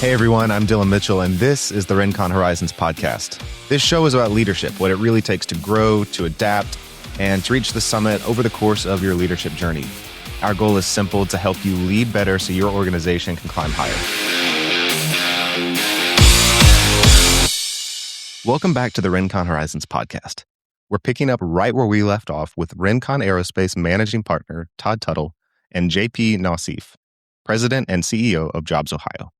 Hey everyone, I'm Dylan Mitchell, and this is the Rincon Horizons podcast. This show is about leadership, what it really takes to grow, to adapt, and to reach the summit over the course of your leadership journey. Our goal is simple: to help you lead better so your organization can climb higher. Welcome back to the Rincon Horizons podcast. We're picking up right where we left off with Rincon Aerospace Managing Partner Todd Tuttle and JP Nauseef, President and CEO of JobsOhio.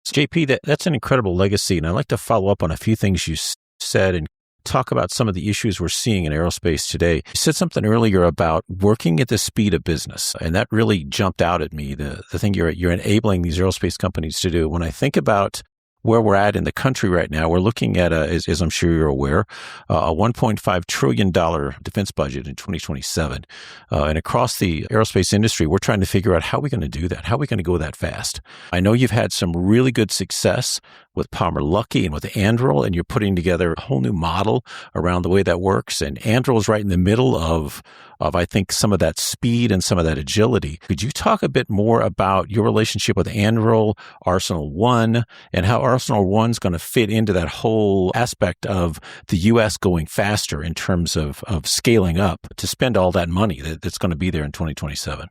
JP, that's an incredible legacy, and I'd like to follow up on a few things you said and talk about some of the issues we're seeing in aerospace today. You said something earlier about working at the speed of business, and that really jumped out at me, the thing you're enabling these aerospace companies to do. When I think about where we're at in the country right now, we're looking at, as I'm sure you're aware, a $1.5 trillion defense budget in 2027. And across the aerospace industry, we're trying to figure out how we're going to do that. How are we going to go that fast? I know you've had some really good success with Palmer Luckey and with Anduril, and you're putting together a whole new model around the way that works. And Anduril is right in the middle of I think, some of that speed and some of that agility. Could you talk a bit more about your relationship with Anduril, Arsenal One, and how Arsenal One's going to fit into that whole aspect of the U.S. going faster in terms of scaling up to spend all that money that's going to be there in 2027?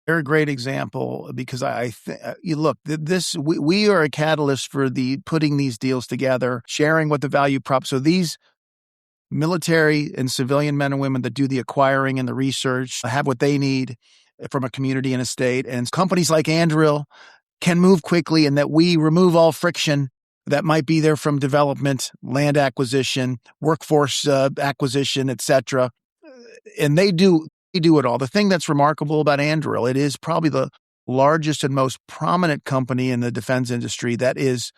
They're a great example because you look, we are a catalyst for putting these deals together, sharing what the value prop. So these military and civilian men and women that do the acquiring and the research have what they need from a community and a state. And companies like Anduril can move quickly, and that we remove all friction that might be there from development, land acquisition, workforce acquisition, et cetera. And they do it all. The thing that's remarkable about Anduril, it is probably the largest and most prominent company in the defense industry that is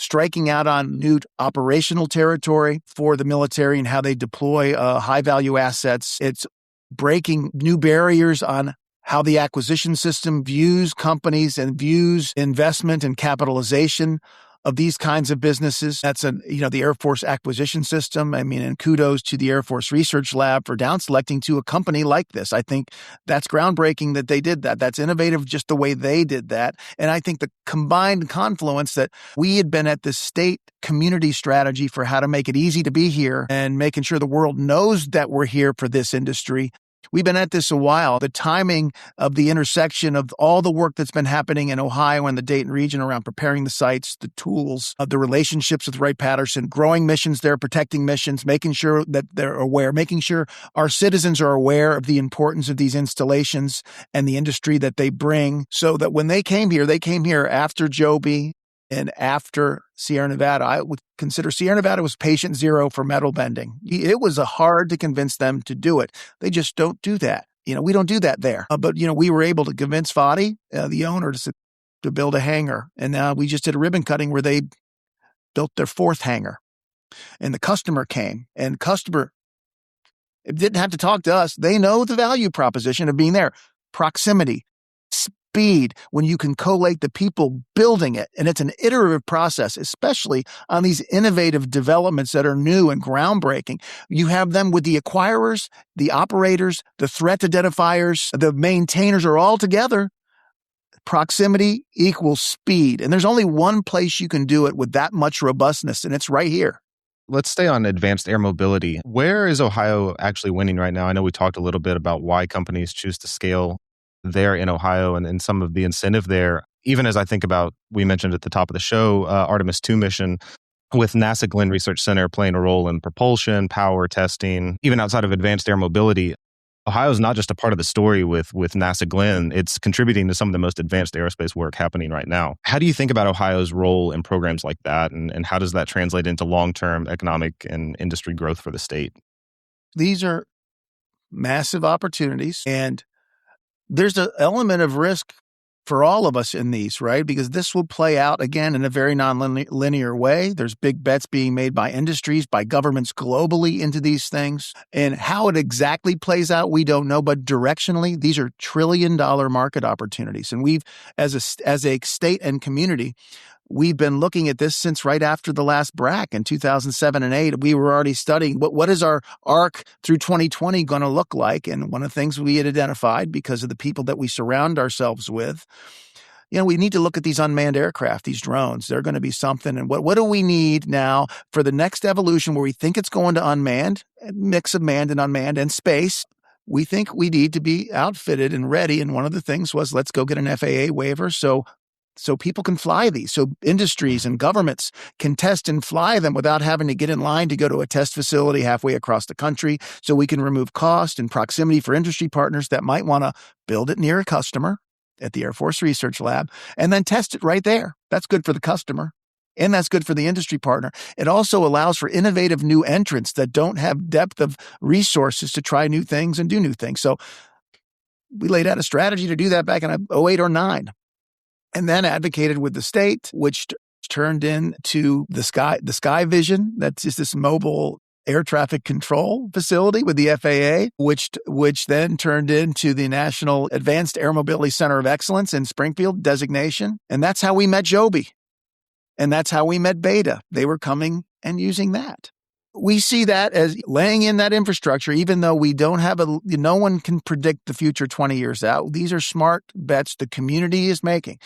striking out on new operational territory for the military and how they deploy high-value assets. It's breaking new barriers on how the acquisition system views companies and views investment and capitalization of these kinds of businesses. That's the Air Force acquisition system. I mean, and kudos to the Air Force Research Lab for down selecting to a company like this. I think that's groundbreaking that they did that. That's innovative just the way they did that. And I think the combined confluence that we had been at the state community strategy for how to make it easy to be here and making sure the world knows that we're here for this industry. We've been at this a while. The timing of the intersection of all the work that's been happening in Ohio and the Dayton region around preparing the sites, the tools, the relationships with Wright-Patterson, growing missions there, protecting missions, making sure that they're aware, making sure our citizens are aware of the importance of these installations and the industry that they bring, so that when they came here after Joby and after Sierra Nevada. I would consider Sierra Nevada was patient zero for metal bending. It was hard to convince them to do it. They just don't do that. We don't do that there. But we were able to convince Fadi, the owner, to build a hangar. And now we just did a ribbon cutting where they built their fourth hangar. And the customer came. And it didn't have to talk to us. They know the value proposition of being there. Proximity. Speed, when you can collate the people building it. And it's an iterative process, especially on these innovative developments that are new and groundbreaking. You have them with the acquirers, the operators, the threat identifiers, the maintainers are all together. Proximity equals speed. And there's only one place you can do it with that much robustness, and it's right here. Let's stay on advanced air mobility. Where is Ohio actually winning right now? I know we talked a little bit about why companies choose to scale there in Ohio and some of the incentive there. Even as I think about, we mentioned at the top of the show, Artemis II mission with NASA Glenn Research Center playing a role in propulsion, power testing, even outside of advanced air mobility. Ohio is not just a part of the story with NASA Glenn, it's contributing to some of the most advanced aerospace work happening right now. How do you think about Ohio's role in programs like that, and how does that translate into long-term economic and industry growth for the state? These are massive opportunities, and there's an element of risk for all of us in these, right? Because this will play out, again, in a very non-linear way. There's big bets being made by industries, by governments globally into these things. And how it exactly plays out, we don't know. But directionally, these are trillion-dollar market opportunities. And we've, as a state and community, we've been looking at this since right after the last BRAC in 2007 and 2008. We were already studying what is our arc through 2020 going to look like. And one of the things we had identified, because of the people that we surround ourselves with, we need to look at these unmanned aircraft, these drones. They're going to be something. And what do we need now for the next evolution where we think it's going to unmanned, a mix of manned and unmanned and space? We think we need to be outfitted and ready. And one of the things was, let's go get an FAA waiver so people can fly these, so industries and governments can test and fly them without having to get in line to go to a test facility halfway across the country, so we can remove cost and proximity for industry partners that might want to build it near a customer at the Air Force Research Lab and then test it right there. That's good for the customer, and that's good for the industry partner. It also allows for innovative new entrants that don't have depth of resources to try new things and do new things. So we laid out a strategy to do that back in 2008 or 2009. And then advocated with the state, which turned into the Sky Vision. That's just this mobile air traffic control facility with the FAA, which then turned into the National Advanced Air Mobility Center of Excellence in Springfield designation. And that's how we met Joby. And that's how we met Beta. They were coming and using that. We see that as laying in that infrastructure, even though we don't have no one can predict the future 20 years out. These are smart bets the community is making.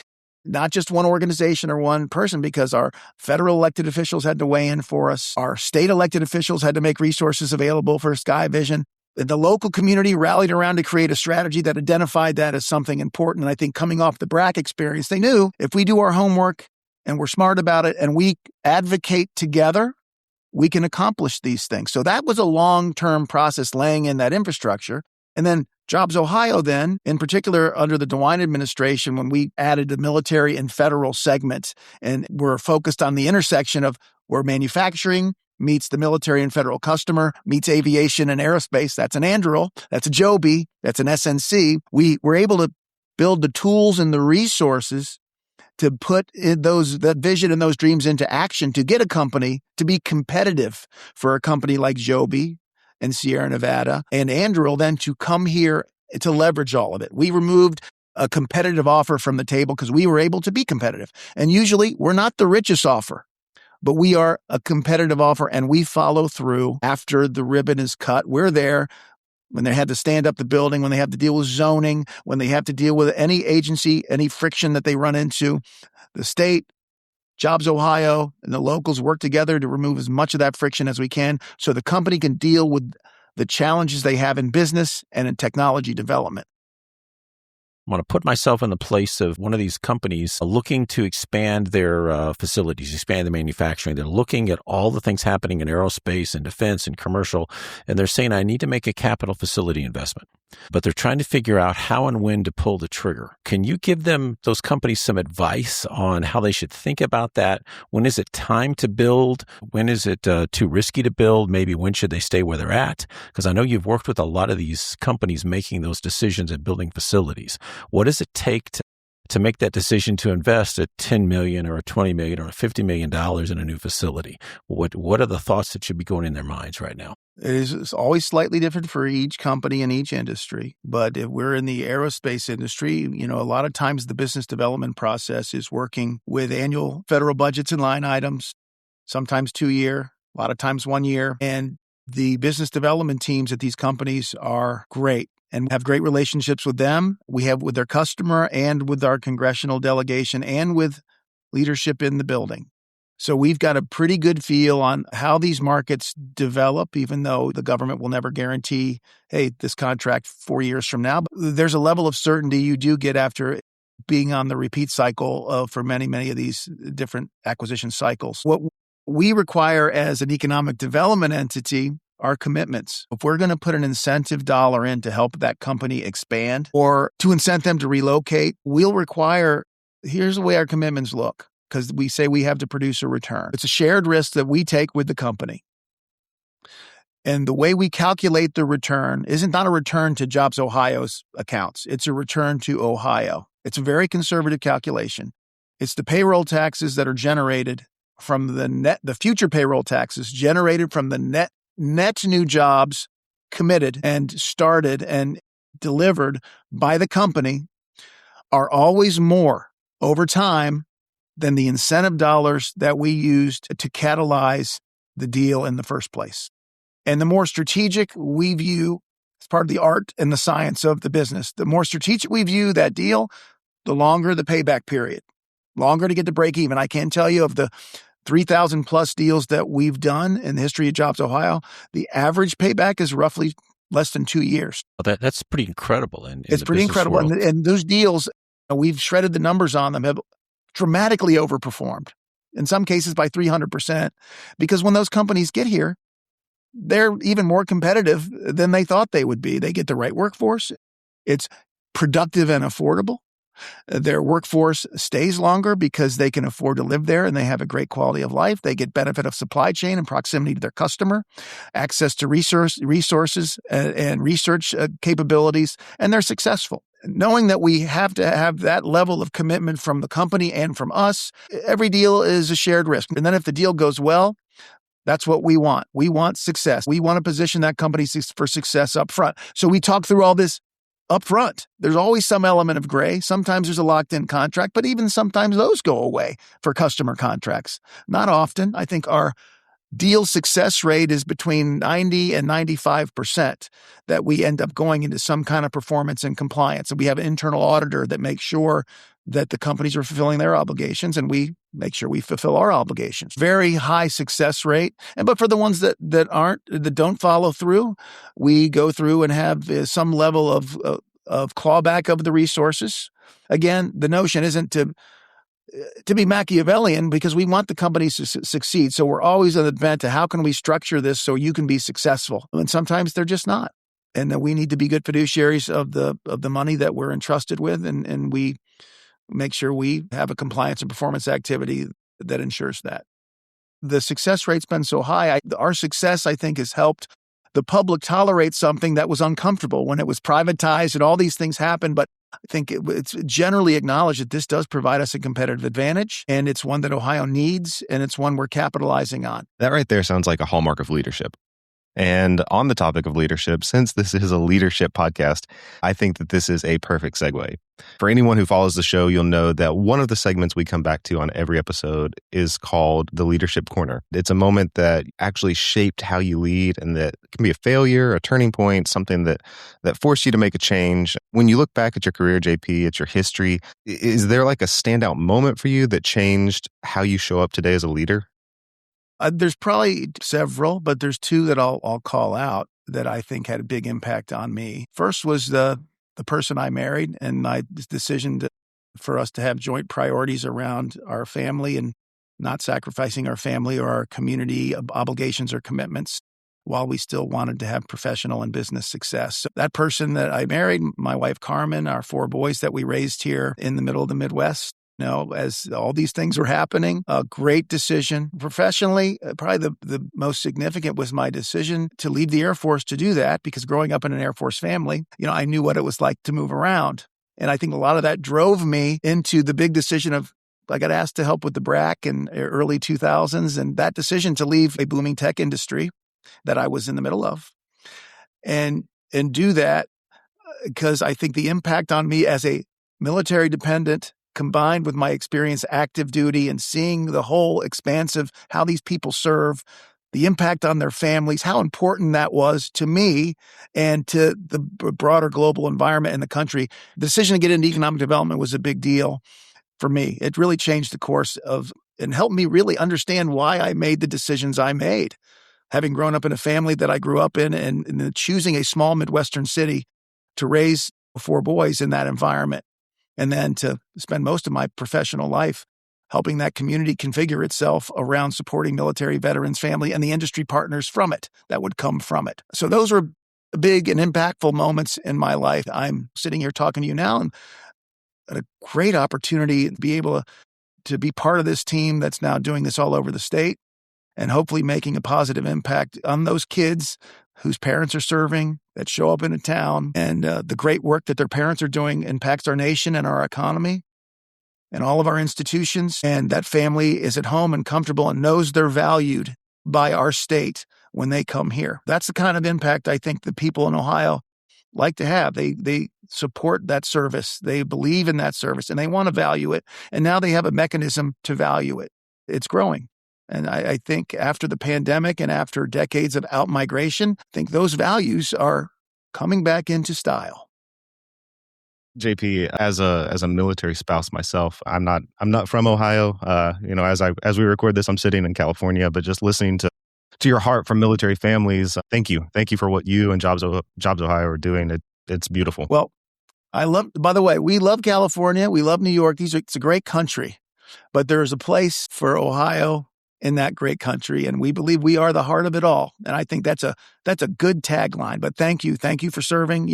Not just one organization or one person, because our federal elected officials had to weigh in for us. Our state elected officials had to make resources available for Sky Vision. The local community rallied around to create a strategy that identified that as something important. And I think coming off the BRAC experience, they knew if we do our homework and we're smart about it and we advocate together, we can accomplish these things. So that was a long-term process, laying in that infrastructure. And then JobsOhio then, in particular under the DeWine administration, when we added the military and federal segment and we're focused on the intersection of where manufacturing meets the military and federal customer, meets aviation and aerospace, that's an Anduril, that's a Joby, that's an SNC. We were able to build the tools and the resources to put that vision and those dreams into action to get a company to be competitive for a company like Joby and Sierra Nevada and Anduril then to come here to leverage all of it. We removed a competitive offer from the table because we were able to be competitive. And usually we're not the richest offer, but we are a competitive offer and we follow through after the ribbon is cut. We're there when they had to stand up the building, when they have to deal with zoning, when they have to deal with any agency, any friction that they run into. The state, JobsOhio, and the locals work together to remove as much of that friction as we can so the company can deal with the challenges they have in business and in technology development. I want to put myself in the place of one of these companies looking to expand their facilities, expand the manufacturing. They're looking at all the things happening in aerospace and defense and commercial, and they're saying, I need to make a capital facility investment. But they're trying to figure out how and when to pull the trigger. Can you give those companies some advice on how they should think about that? When is it time to build? When is it too risky to build? Maybe when should they stay where they're at? Because I know you've worked with a lot of these companies making those decisions and building facilities. What does it take to make that decision to invest a $10 million or a $20 million or a $50 million in a new facility? What are the thoughts that should be going in their minds right now? It's always slightly different for each company and each industry. But if we're in the aerospace industry, a lot of times the business development process is working with annual federal budgets and line items, sometimes 2-year, a lot of times 1 year. And the business development teams at these companies are great and have great relationships with them. We have with their customer and with our congressional delegation and with leadership in the building. So we've got a pretty good feel on how these markets develop, even though the government will never guarantee, hey, this contract 4 years from now. But there's a level of certainty you do get after being on the repeat cycle for many, many of these different acquisition cycles. What we require as an economic development entity are commitments. If we're going to put an incentive dollar in to help that company expand or to incent them to relocate, we'll require, here's the way our commitments look. Because we say we have to produce a return. It's a shared risk that we take with the company. And the way we calculate the return isn't not a return to JobsOhio's accounts. It's a return to Ohio. It's a very conservative calculation. It's the payroll taxes that are generated from the future payroll taxes generated from the net new jobs committed and started and delivered by the company are always more over time than the incentive dollars that we used to catalyze the deal in the first place. And the more strategic we view, as part of the art and the science of the business, the more strategic we view that deal, the longer the payback period, longer to get to break even. I can tell you of the 3,000 plus deals that we've done in the history of Jobs Ohio, the average payback is roughly less than 2 years. Well, that's pretty incredible in It's the pretty business incredible. world. And those deals, we've shredded the numbers on them, have dramatically overperformed, in some cases by 300%, because when those companies get here, they're even more competitive than they thought they would be. They get the right workforce. It's productive and affordable. Their workforce stays longer because they can afford to live there and they have a great quality of life. They get benefit of supply chain and proximity to their customer, access to resources and research capabilities, and they're successful. Knowing that we have to have that level of commitment from the company and from us, every deal is a shared risk. And then if the deal goes well, that's what we want. We want success. We want to position that company for success up front. So we talk through all this up front. There's always some element of gray. Sometimes there's a locked-in contract, but even sometimes those go away for customer contracts. Not often. I think our deal success rate is between 90 and 95% that we end up going into some kind of performance and compliance. And we have an internal auditor that makes sure that the companies are fulfilling their obligations and we make sure we fulfill our obligations. Very high success rate. But for the ones that don't follow through, we go through and have some level of clawback of the resources. Again, the notion isn't to be Machiavellian because we want the companies to succeed. So we're always on the bent to how can we structure this so you can be successful? And sometimes they're just not. And we need to be good fiduciaries of the money that we're entrusted with. And we make sure we have a compliance and performance activity that ensures that. The success rate's been so high. Our success, I think, has helped the public tolerate something that was uncomfortable when it was privatized and all these things happened. But I think it's generally acknowledged that this does provide us a competitive advantage, and it's one that Ohio needs, and it's one we're capitalizing on. That right there sounds like a hallmark of leadership. And on the topic of leadership, since this is a leadership podcast, I think that this is a perfect segue. For anyone who follows the show, you'll know that one of the segments we come back to on every episode is called the Leadership Corner. It's a moment that actually shaped how you lead and that can be a failure, a turning point, something that forced you to make a change. When you look back at your career, JP, at your history, is there like a standout moment for you that changed how you show up today as a leader? There's probably several, but there's two that I'll call out that I think had a big impact on me. First was the person I married and my decision for us to have joint priorities around our family and not sacrificing our family or our community obligations or commitments while we still wanted to have professional and business success. So that person that I married, my wife Carmen, our 4 boys that we raised here in the middle of the Midwest, as all these things were happening, a great decision. Professionally, probably the most significant was my decision to leave the Air Force to do that, because growing up in an Air Force family, I knew what it was like to move around. And I think a lot of that drove me into the big decision of, I got asked to help with the BRAC in early 2000s, and that decision to leave a booming tech industry that I was in the middle of and do that because I think the impact on me as a military dependent combined with my experience active duty and seeing the whole expanse of how these people serve, the impact on their families, how important that was to me and to the broader global environment in the country. The decision to get into economic development was a big deal for me. It really changed the course and helped me really understand why I made the decisions I made. Having grown up in a family that I grew up in and choosing a small Midwestern city to raise 4 boys in that environment. And then to spend most of my professional life helping that community configure itself around supporting military veterans, family, and the industry partners from it that would come from it. So those were big and impactful moments in my life. I'm sitting here talking to you now and a great opportunity to be able to be part of this team that's now doing this all over the state and hopefully making a positive impact on those kids whose parents are serving, that show up in a town, and the great work that their parents are doing impacts our nation and our economy and all of our institutions. And that family is at home and comfortable and knows they're valued by our state when they come here. That's the kind of impact I think the people in Ohio like to have. They support that service. They believe in that service and they want to value it. And now they have a mechanism to value it. It's growing. And I think after the pandemic and after decades of outmigration, I think those values are coming back into style. JP, as a military spouse myself, I'm not from Ohio. As we record this, I'm sitting in California, but just listening to your heart from military families, thank you for what you and Jobs Ohio are doing. It's beautiful. Well, by the way, we love California. We love New York. It's a great country, but there's a place for Ohio in that great country. And we believe we are the heart of it all. And I think that's a good tagline, but thank you. Thank you for serving.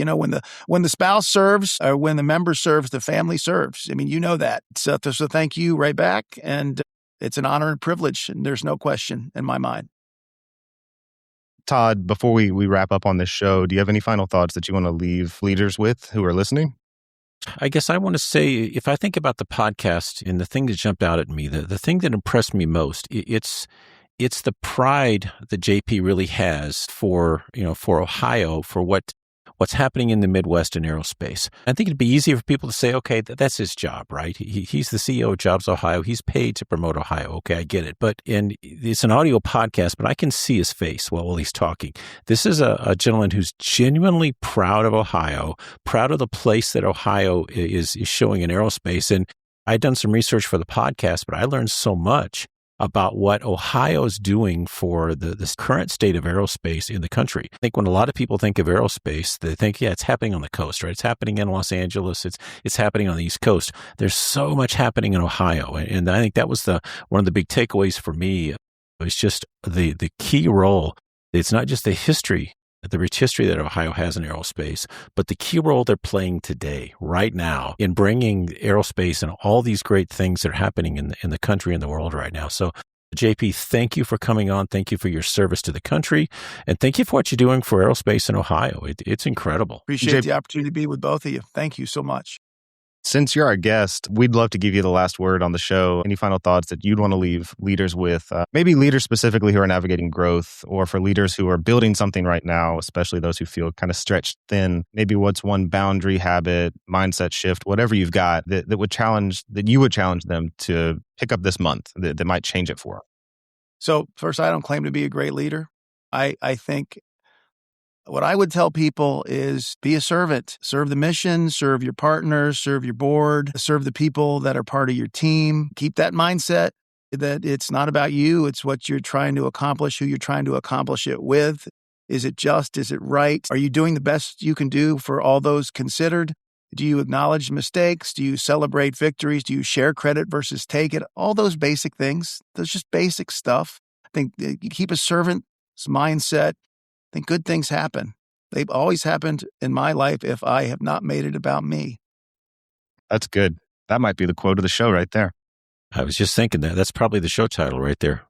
When the spouse serves or when the member serves, the family serves. I mean, you know that. So thank you right back. And it's an honor and privilege. And there's no question in my mind. Todd, before we wrap up on this show, do you have any final thoughts that you want to leave leaders with who are listening? I guess I want to say, if I think about the podcast and the thing that jumped out at me, the thing that impressed me most, it's the pride that JP really has for Ohio, for what's happening in the Midwest in aerospace. I think it'd be easier for people to say, okay, that's his job, right? He's the CEO of JobsOhio. He's paid to promote Ohio. Okay, I get it. And it's an audio podcast, but I can see his face while he's talking. This is a gentleman who's genuinely proud of Ohio, proud of the place that Ohio is showing in aerospace. And I'd done some research for the podcast, but I learned so much about what Ohio is doing for this current state of aerospace in the country. I think when a lot of people think of aerospace, they think, yeah, it's happening on the coast, right? It's happening in Los Angeles. It's happening on the East Coast. There's so much happening in Ohio. And I think that was one of the big takeaways for me. It was just the key role. It's not just the rich history that Ohio has in aerospace, but the key role they're playing today, right now, in bringing aerospace and all these great things that are happening in the country and the world right now. So, JP, thank you for coming on. Thank you for your service to the country. And thank you for what you're doing for aerospace in Ohio. It's incredible. Appreciate the opportunity to be with both of you. Thank you so much. Since you're our guest, we'd love to give you the last word on the show. Any final thoughts that you'd want to leave leaders with? Maybe leaders specifically who are navigating growth, or for leaders who are building something right now, especially those who feel kind of stretched thin. Maybe what's one boundary, habit, mindset shift, whatever you've got that you would challenge them to pick up this month that might change it for them. So first, I don't claim to be a great leader. I think what I would tell people is be a servant. Serve the mission, serve your partners, serve your board, serve the people that are part of your team. Keep that mindset that it's not about you. It's what you're trying to accomplish, who you're trying to accomplish it with. Is it just? Is it right? Are you doing the best you can do for all those considered? Do you acknowledge mistakes? Do you celebrate victories? Do you share credit versus take it? All those basic things. That's just basic stuff. I think you keep a servant's mindset. I think good things happen. They've always happened in my life if I have not made it about me. That's good. That might be the quote of the show right there. I was just thinking that's probably the show title right there.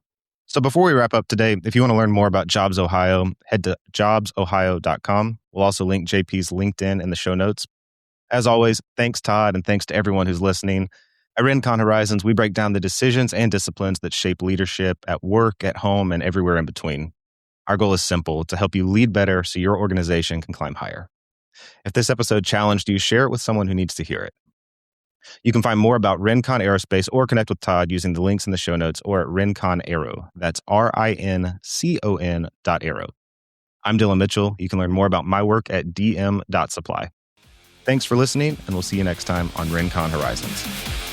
So before we wrap up today, if you want to learn more about Jobs Ohio, head to jobsohio.com. We'll also link JP's LinkedIn in the show notes. As always, thanks, Todd, and thanks to everyone who's listening. At Rincon Horizons, we break down the decisions and disciplines that shape leadership at work, at home, and everywhere in between. Our goal is simple: to help you lead better so your organization can climb higher. If this episode challenged you, share it with someone who needs to hear it. You can find more about Rincon Aerospace or connect with Todd using the links in the show notes or at Rincon Aero. That's RINCON.aero. I'm Dylan Mitchell. You can learn more about my work at dm.supply. Thanks for listening, and we'll see you next time on Rincon Horizons.